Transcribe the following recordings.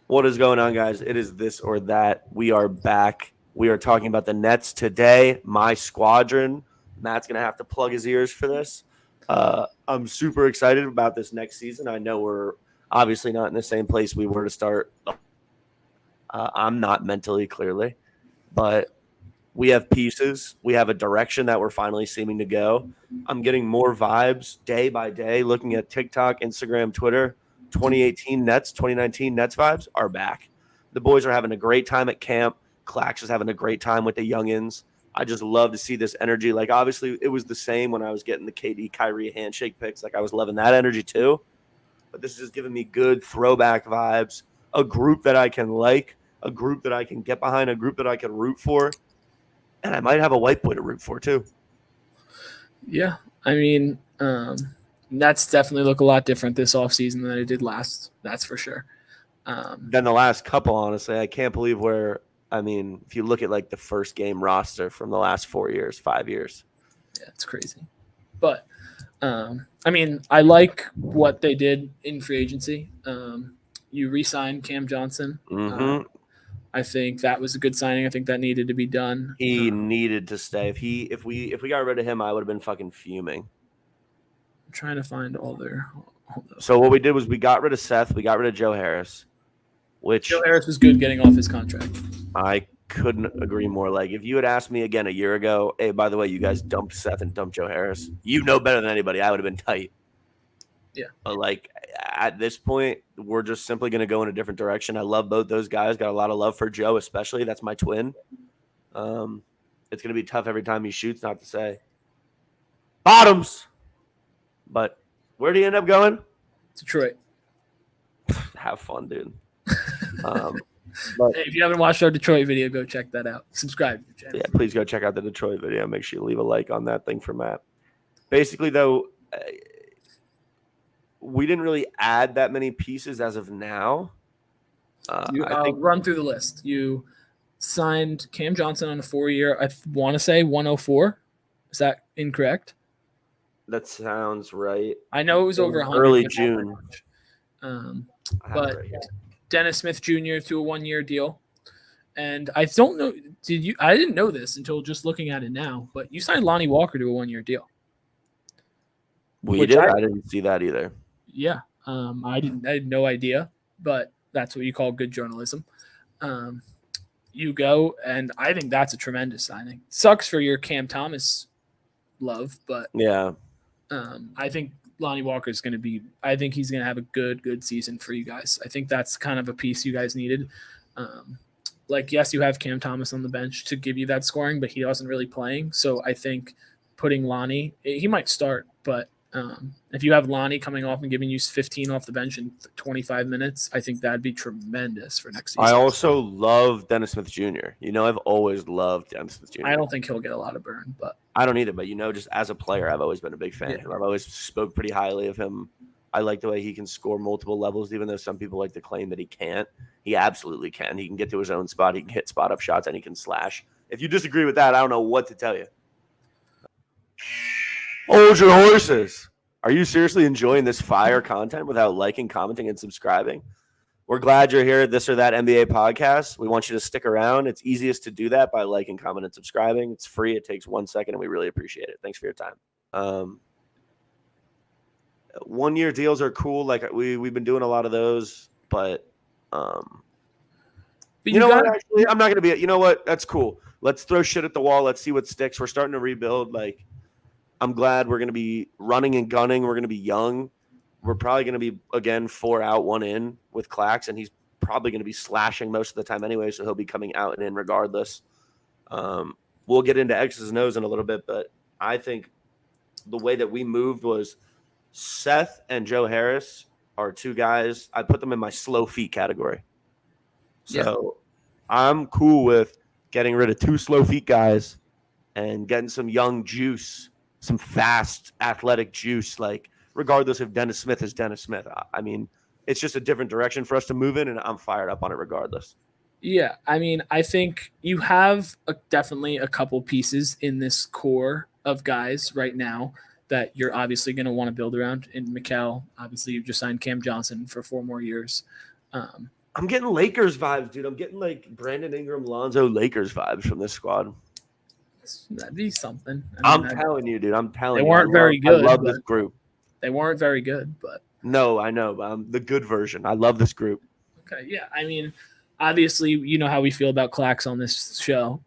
What is going on, guys? It is This or That. We are back. We are talking about the Nets today. My squadron. Matt's going to have to plug his ears for this. I'm super excited about this next season. I know we're obviously not in the same place we were to start. I'm not mentally, clearly, but we have pieces. We have a direction that we're finally seeming to go. I'm getting more vibes day by day looking at TikTok, Instagram, Twitter. 2018 Nets, 2019 Nets vibes are back. The boys are having a great time at camp. Clax is having a great time with the youngins. I just love to see this energy. Like, obviously, it was the same when I was getting the KD Kyrie handshake pics. Like, I was loving that energy too. But this is just giving me good throwback vibes. A group that I can like, a group that I can get behind, a group that I can root for. And I might have a white boy to root for too. Yeah, I mean, Nets definitely look a lot different this offseason than it did last. That's for sure. Then the last couple, honestly, I can't believe if you look at like the first game roster from the last 4 years, 5 years. Yeah, it's crazy. But, I like what they did in free agency. You re-signed Cam Johnson. Mm-hmm. I think that was a good signing. I think that needed to be done. He needed to stay. If we got rid of him, I would have been fucking fuming. I'm trying to find all their. So what we did was we got rid of Seth, we got rid of Joe Harris, which Joe Harris was good getting off his contract. I couldn't agree more. Like, if you had asked me again a year ago, hey, by the way, you guys dumped Seth and dumped Joe Harris, you know better than anybody, I would have been tight. Yeah. But, like, at this point, we're just simply going to go in a different direction. I love both those guys. Got a lot of love for Joe, especially. That's my twin. It's going to be tough every time he shoots, not to say bottoms. But where do you end up going? Detroit. Have fun, dude. Hey, if you haven't watched our Detroit video, go check that out. Subscribe to the channel. Yeah, please go check out the Detroit video. Make sure you leave a like on that thing for Matt. Basically, though, we didn't really add that many pieces as of now. I'll run through the list. You signed Cam Johnson on a 4-year, I want to say 104. Is that incorrect? That sounds right. I know it was over 100. Early June. But Dennis Smith Jr. to a 1-year deal. And I don't know, I didn't know this until just looking at it now, but you signed Lonnie Walker to a 1-year deal. We did? I didn't see that either. Yeah. I had no idea, but that's what you call good journalism. You go, and I think that's a tremendous signing. Sucks for your Cam Thomas love, but yeah. I think Lonnie Walker is going to be – I think he's going to have a good season for you guys. I think that's kind of a piece you guys needed. Yes, you have Cam Thomas on the bench to give you that scoring, but he wasn't really playing. So I think putting Lonnie – he might start, but if you have Lonnie coming off and giving you 15 off the bench in 25 minutes, I think that'd be tremendous for next season. I also love Dennis Smith Jr. I've always loved Dennis Smith Jr. I don't think he'll get a lot of burn, but I don't either. But just as a player, I've always been a big fan of him. I've always spoke pretty highly of him. I like the way he can score multiple levels, even though some people like to claim that he can't. He absolutely can. He can get to his own spot. He can hit spot up shots, and he can slash. If you disagree with that, I don't know what to tell you. Hold your horses. Are you seriously enjoying this fire content without liking, commenting, and subscribing? We're glad you're here at This or That NBA podcast. We want you to stick around. It's easiest to do that by liking, commenting, and subscribing. It's free. It takes 1 second, and we really appreciate it. Thanks for your time. 1-year deals are cool. Like we've been doing a lot of those, but you know what? Actually, I'm not going to be. You know what? That's cool. Let's throw shit at the wall. Let's see what sticks. We're starting to rebuild. Like, I'm glad we're going to be running and gunning. We're going to be young. We're probably going to be, again, 4 out, 1 in with Clax, and he's probably going to be slashing most of the time anyway, so he'll be coming out and in regardless. We'll get into X's and O's in a little bit, but I think the way that we moved was Seth and Joe Harris are 2 guys. I put them in my slow feet category. So I'm cool with getting rid of 2 slow feet guys and getting some young juice, some fast athletic juice, like regardless if Dennis Smith is Dennis Smith. I mean, it's just a different direction for us to move in, and I'm fired up on it regardless. Yeah, I think you have definitely a couple pieces in this core of guys right now that you're obviously going to want to build around. In Mikal, obviously, you just signed Cam Johnson for 4 more years. I'm getting Lakers vibes, dude. I'm getting like Brandon Ingram, Lonzo Lakers vibes from this squad. That'd be something. I'm telling you, dude. I'm They telling you. weren't very good. I love this group. They weren't very good, but no, I know. But I'm the good version. I love this group. Okay, yeah. I mean, obviously, you know how we feel about Clax on this show.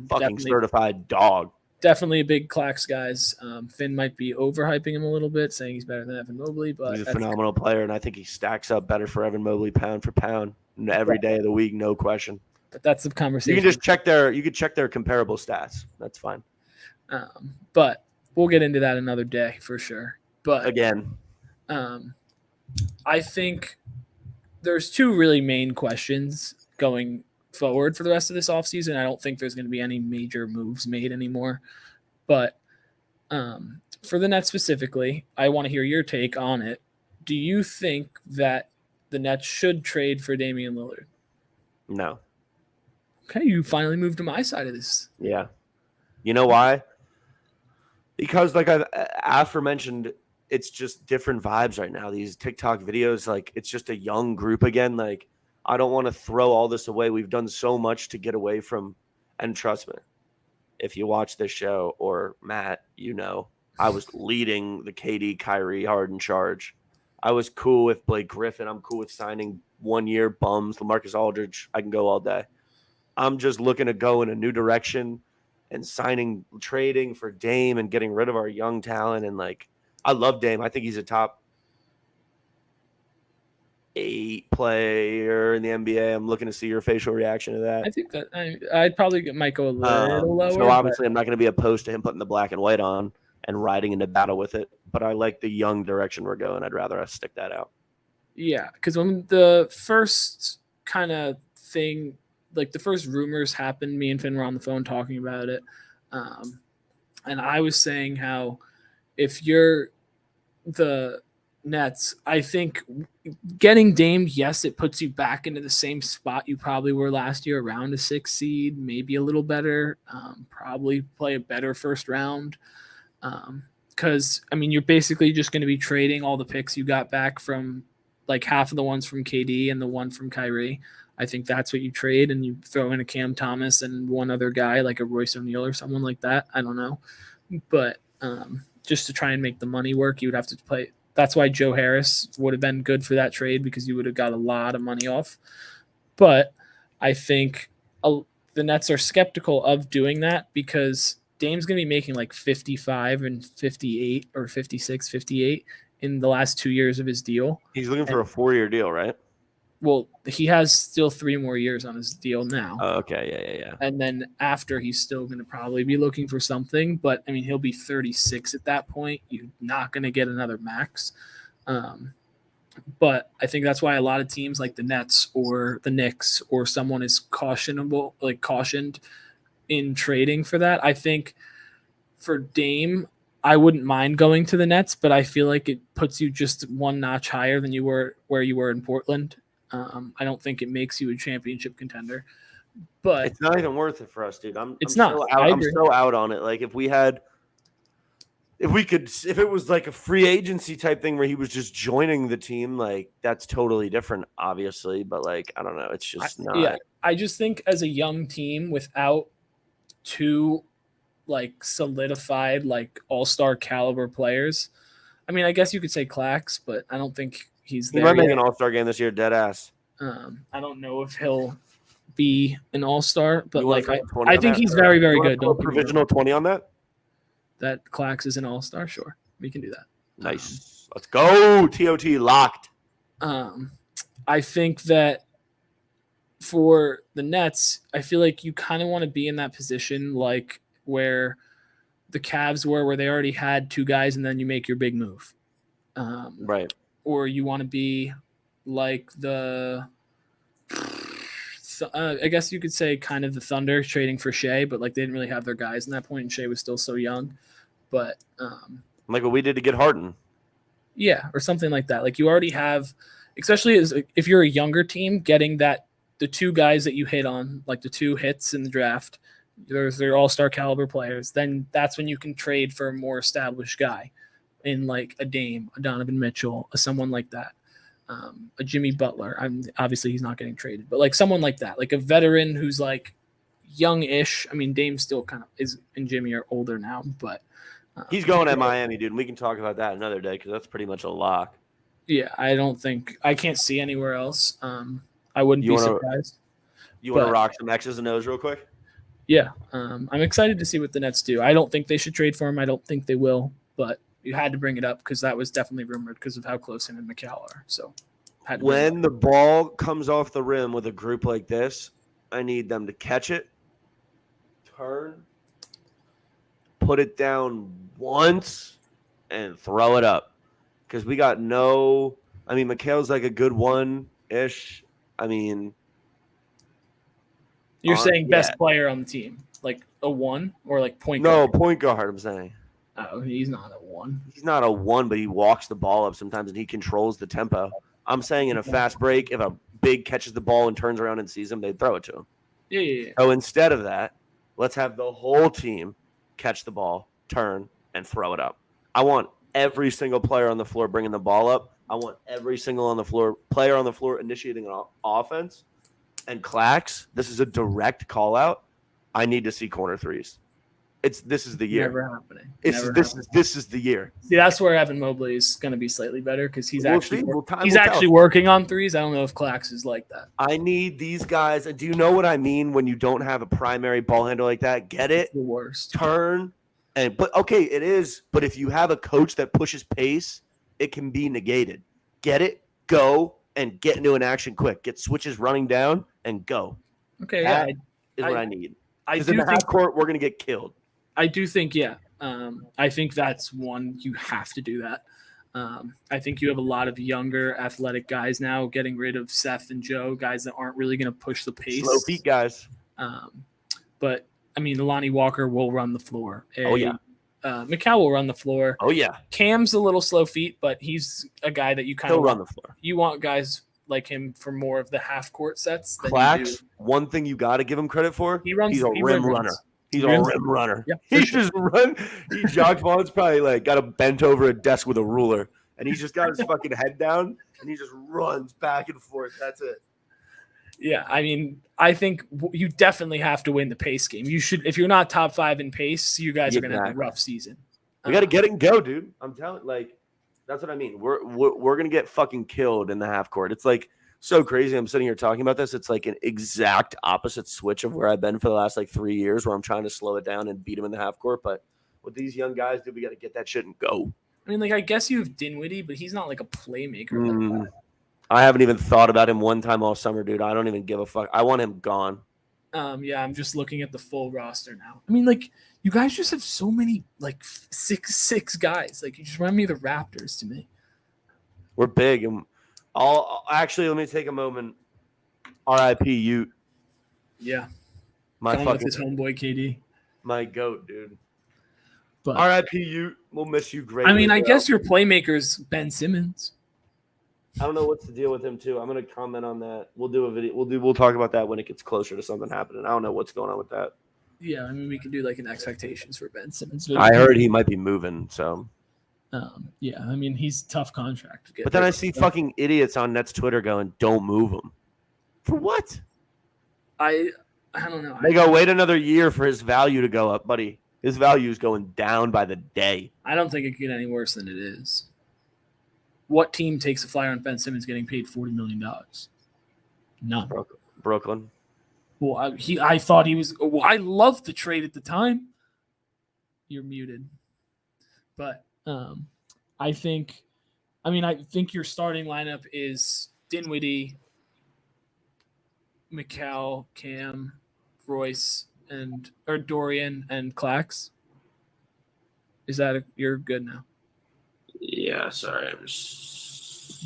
Fucking certified dog. Definitely a big Clax guys. Finn might be overhyping him a little bit, saying he's better than Evan Mobley, but he's a phenomenal player, and I think he stacks up better for Evan Mobley pound for pound every day of the week, no question. But that's the conversation. You can just check their comparable stats. That's fine. But we'll get into that another day for sure. But again, I think there's two really main questions going forward for the rest of this offseason. I don't think there's going to be any major moves made anymore. But for the Nets specifically, I want to hear your take on it. Do you think that the Nets should trade for Damian Lillard? No. Okay, you finally moved to my side of this. Yeah. You know why? Because like I've aforementioned, it's just different vibes right now. These TikTok videos, like it's just a young group again. Like I don't want to throw all this away. We've done so much to get away from, and trust me, if you watch this show or Matt, you know, I was leading the KD, Kyrie, Harden charge. I was cool with Blake Griffin. I'm cool with signing 1 year bums, LaMarcus Aldridge. I can go all day. I'm just looking to go in a new direction and trading for Dame and getting rid of our young talent. And like, I love Dame. I think he's a top 8 player in the NBA. I'm looking to see your facial reaction to that. I think that I'd probably might go a little lower. So obviously, I'm not going to be opposed to him putting the black and white on and riding into battle with it. But I like the young direction we're going. I'd rather us stick that out. Yeah, because when the first kind of thing, like the first rumors happened, me and Finn were on the phone talking about it. And I was saying how if you're the Nets, I think getting Dame, yes, it puts you back into the same spot you probably were last year, around a 6 seed, maybe a little better, probably play a better first round. Because, I mean, you're basically just going to be trading all the picks you got back from like half of the ones from KD and the one from Kyrie. I think that's what you trade, and you throw in a Cam Thomas and one other guy like a Royce O'Neal or someone like that. I don't know. But just to try and make the money work, you would have to play. That's why Joe Harris would have been good for that trade, because you would have got a lot of money off. But I think the Nets are skeptical of doing that because Dame's going to be making like 55 and 58 or 56, 58 in the last 2 years of his deal. He's looking for a 4-year deal, right? Well, he has still 3 more years on his deal now. Oh, okay, yeah. And then after, he's still going to probably be looking for something. But, I mean, he'll be 36 at that point. You're not going to get another max. But I think that's why a lot of teams like the Nets or the Knicks or someone is cautioned in trading for that. I think for Dame, I wouldn't mind going to the Nets, but I feel like it puts you just one notch higher than you were where you were in Portland. I don't think it makes you a championship contender, but it's not even worth it for us, dude. I'm so out on it. Like if it was like a free agency type thing where he was just joining the team, like that's totally different, obviously. But like, I don't know. It's just not. Yeah, I just think as a young team without 2 like solidified, like all-star caliber players. I mean, I guess you could say Clax, but I don't think he's there. He might make an all-star game this year, dead ass. I don't know if he'll be an all-star, but like I think he's very, very good. Don't provisional 20 on that. That Clax is an all-star, sure, we can do that. Nice. Let's go. TOT locked. I think that for the Nets, I feel like you kind of want to be in that position, like where the Cavs were, where they already had 2 guys, and then you make your big move. Right. Or you want to be like I guess you could say kind of the Thunder trading for Shea, but like they didn't really have their guys in that point, and Shea was still so young. But like what we did to get Harden. Yeah, or something like that. Like you already have, especially if you're a younger team, getting that the 2 guys that you hit on, like the 2 hits in the draft, they're all-star caliber players, then that's when you can trade for a more established guy in like a Dame, a Donovan Mitchell, someone like that. a Jimmy Butler. Obviously he's not getting traded, but like someone like that, like a veteran who's like young-ish. I mean, Dame still kind of is, and Jimmy are older now, but he's going at Miami, dude. And we can talk about that another day because that's pretty much a lock. Yeah, I can't see anywhere else. I wouldn't be surprised. You want to rock some X's and O's real quick? Yeah, I'm excited to see what the Nets do. I don't think they should trade for him. I don't think they will, but you had to bring it up because that was definitely rumored because of how close him and Mikal are. So, when the ball comes off the rim with a group like this, I need them to catch it, turn, put it down once, and throw it up. Because we got no – I mean, Mikal's like a good one-ish. I mean – you're saying best player on the team, like a one or like point guard? No, point guard, I'm saying. Oh, he's not a one. He's not a one, but he walks the ball up sometimes and he controls the tempo. I'm saying in a fast break, if a big catches the ball and turns around and sees him, they'd throw it to him. Yeah. So instead of that, let's have the whole team catch the ball, turn, and throw it up. I want every single player on the floor bringing the ball up. I want every single player on the floor initiating an offense. And Clax, this is a direct call out. I need to see corner threes. This is the year. Never happening. This is the year. See, that's where Evan Mobley is going to be slightly better because he's actually working on threes. I don't know if Clax is like that. I need these guys. And do you know what I mean when you don't have a primary ball handler like that? Get it? It's the worst. Turn but okay, it is. But if you have a coach that pushes pace, it can be negated. Get it? Go and get into an action quick. Get switches running down and go. Okay, that is what I need. Because in the half court, we're going to get killed. I do think, I think that's one you have to do that. I think you have a lot of younger athletic guys now, getting rid of Seth and Joe, guys that aren't really going to push the pace. Slow feet guys. But, I mean, Lonnie Walker will run the floor. Mikal will run the floor. Oh, yeah. Cam's a little slow feet, but he's a guy that you kind of run the floor. You want guys like him for more of the half-court sets. Clax, one thing you got to give him credit for, he's a rim runner. He's a rim runner. Yeah, he just run. He jogs ball. It's probably like got a bent over a desk with a ruler, and he's just got his fucking head down, and he just runs back and forth. That's it. Yeah, I mean, I think you definitely have to win the pace game. You should, if you're not top 5 in pace, you guys are going to have a rough season. We got to get it and go, dude. I'm telling, that's what I mean. We're gonna get fucking killed in the half court. It's like so crazy. I'm sitting here talking about this. It's like an exact opposite switch of where I've been for the last 3 years, where I'm trying to slow it down and beat them in the half court. But with these young guys, dude, we got to get that shit and go. I mean, I guess you have Dinwiddie, but he's not like a playmaker. Like that. I haven't even thought about him one time all summer, dude. I don't even give a fuck. I want him gone. Yeah, I'm just looking at the full roster now. I mean, you guys just have so many, six guys. You just remind me of the Raptors to me. We're big. And I'll actually, let me take a moment. R.I.P. Ute. Yeah. My fucking with his homeboy KD. My goat, dude. But R.I.P. Ute. We'll miss you greatly. I mean, I guess your playmaker's Ben Simmons. I don't know what's the deal with him too. I'm gonna comment on that. We'll do a video. We'll talk about that when it gets closer to something happening. I don't know what's going on with that. Yeah, I mean, we can do an expectations for Ben Simmons. I heard he might be moving. So. Yeah, I mean, he's a tough contract to get. But then I see fucking idiots on Nets Twitter going, "Don't move him." For what? I don't know. They go, wait another year for his value to go up, buddy. His value is going down by the day. I don't think it can get any worse than it is. What team takes a flyer on Ben Simmons getting paid $40 million? None. Brooklyn. Well, I thought he was. Well, I loved the trade at the time. You're muted, but I think your starting lineup is Dinwiddie, Mikal, Cam, Royce, or Dorian and Clax. Is that you're good now? Yeah, sorry.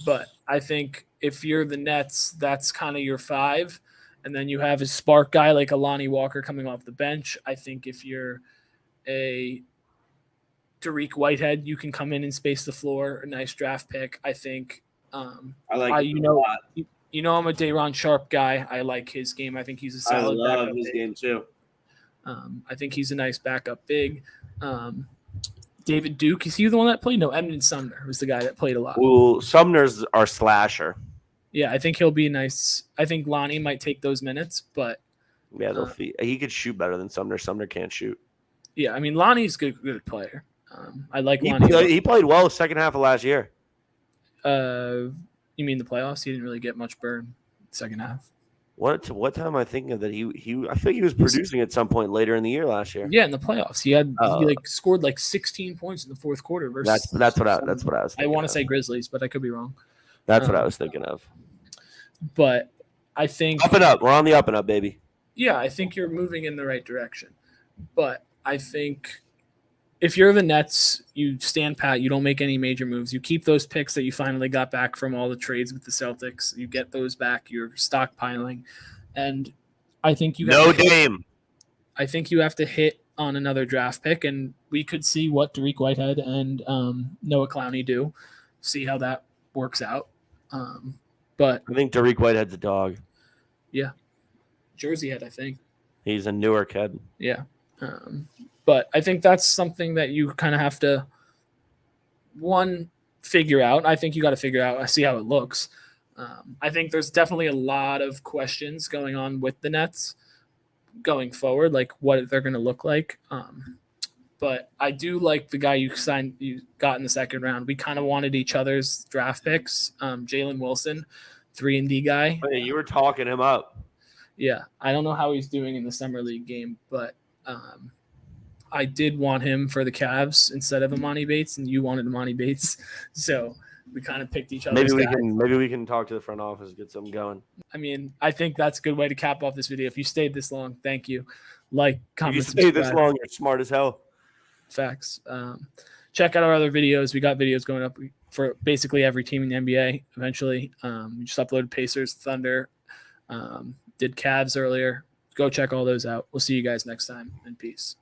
But I think if you're the Nets, that's kind of your 5. And then you have a spark guy like a Lonnie Walker coming off the bench. I think if you're a Tariq Whitehead, you can come in and space the floor. A nice draft pick. I think. I like a lot. I'm a Day'Ron Sharp guy. I like his game. I think he's a solid. I love his game too. I think he's a nice backup big. David Duke, is he the one that played? No, Emden Sumner was the guy that played a lot. Well, Sumner's our slasher. Yeah, I think he'll be nice. I think Lonnie might take those minutes, but Yeah, he could shoot better than Sumner. Sumner can't shoot. yeah, I mean Lonnie's a good player. I like He Lonnie. played well second half of last year. You mean the playoffs? He didn't really get much burn second half. What time am I thinking of that I think he was producing at some point later in the year last year. Yeah, in the playoffs, he scored like 16 points in the fourth quarter. Versus that's what I was. I want to say Grizzlies, but I could be wrong. That's what I was thinking of. But I think up and up. We're on the up and up, baby. Yeah, I think you're moving in the right direction. But I think if you're the Nets, you stand pat. You don't make any major moves. You keep those picks that you finally got back from all the trades with the Celtics. You get those back. You're stockpiling. And I think you I think you have to hit on another draft pick, and we could see what Dariq Whitehead and Noah Clowney do. See how that works out. But I think Dariq Whitehead's a dog. Yeah. Jersey head, I think. He's a Newark head. Yeah. But I think that's something that you kind of have to, figure out. I think you got to figure out, see how it looks. I think there's definitely a lot of questions going on with the Nets going forward, like what they're going to look like. But I do like the guy you got in the second round. We kind of wanted each other's draft picks. Jalen Wilson, 3-and-D guy. Hey, you were talking him up. Yeah, I don't know how he's doing in the summer league game, but I did want him for the Cavs instead of Imani Bates, and you wanted Imani Bates, so we kind of picked each other. Maybe we can talk to the front office, get something going. I mean, I think that's a good way to cap off this video. If you stayed this long, thank you. Like, comment, if you stayed this long, you're smart as hell. Facts. Check out our other videos. We got videos going up for basically every team in the NBA. Eventually, we just uploaded Pacers, Thunder. Did Cavs earlier. Go check all those out. We'll see you guys next time, and peace.